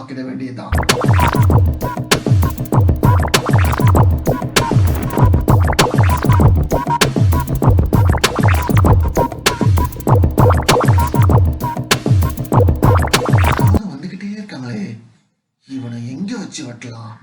ஆக்கிட வேண்டியதுதான். வந்துகிட்டே இருக்காங்களே, இவனை எங்க வச்சு வெட்டலாம்?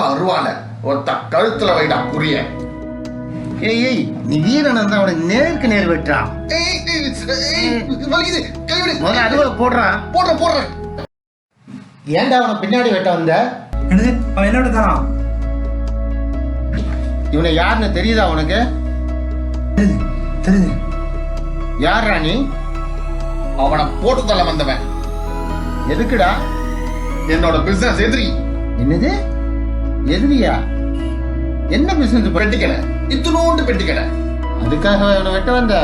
அருவால ஒருத்த கழுத்துல வைடா புரிய. ஏய் நீ வீரன் இருந்தா அவனை நேருக்கு நேர் வெட்டா. முதல்ல அதுவா போடுறான். போடுறேன். ஏன்டா அவனை பின்னாடி வெட்ட வந்த? என்னது அவன் என்னோட தானா? இவனை யாருன்னு தெரியுதா உனக்கு? தெரியுது. யாரா நீ? அவனை போட்டு தள்ள வந்தவன். எதுக்குடா? என்னோட பிசினஸ் எதிரி. என்னது எதிரியா? என்ன பிசினஸ்? பெட்டிக்கடை, இத்துணூண்டு பெட்டிக்கடை. அதுக்காக அவனை வெட்ட வந்த?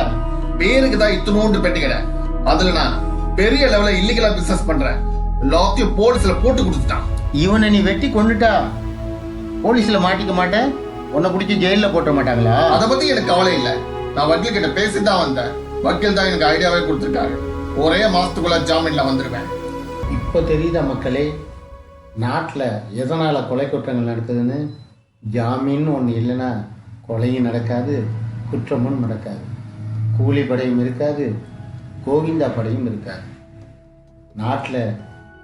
பேருக்கு தான் இத்துணூண்டு பெட்டிக்கடை. அதுல நான் பெரிய லெவல்ல இல்லீகலா பிசினஸ் பண்றேன். எல்லாத்தையும் போலீஸ்ல போட்டு கொடுத்துட்டான். இவனை நீ வெட்டி கொண்டுட்டா போலீஸ்ல மாட்டிக்க மாட்டேன்? உன்னை பிடிச்சி ஜெயில போட்ட மாட்டாங்களா? அதை பத்தி எனக்கு கவலை இல்லை. நான் வக்கீல் கிட்ட பேசிதான் வந்தேன். வக்கீல் தான் எனக்கு ஐடியாவே கொடுத்துருக்காரு. ஒரே மாசத்துக்குள்ள ஜாமீன்ல வந்துருவேன். இப்போ தெரியுதா மக்களே, நாட்டில் எதனால் கொலை குற்றங்கள் நடக்குதுன்னு? ஜாமீன் ஒன்று இல்லைன்னா கொலையும் நடக்காது, குற்றமும் நடக்காது, கூலி படையும் இருக்காது, கோவிந்தா படையும் இருக்காது. நாட்டில்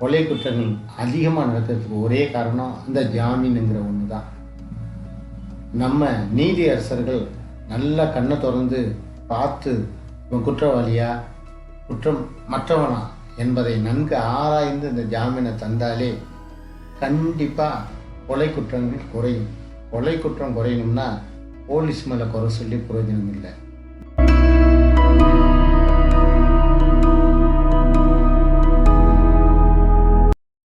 கொலை குற்றங்கள் அதிகமாக நடக்கிறதுக்கு ஒரே காரணம் அந்த ஜாமீனுங்கிற ஒன்று தான். நம்ம நீதி அரசர்கள் நல்லா கண்ணை திறந்து பார்த்து இவன் குற்றவாளியா குற்றம் மற்றவனா என்பதை நன்கு ஆராய்ந்து இந்த ஜாமீனை தந்தாலே கண்டிப்பாக கொலை குற்றங்கள் குறையும். கொலை குற்றம் குறையணும்னா போலீஸ் மேலே குறை சொல்லி பிரயோஜனம் இல்லை.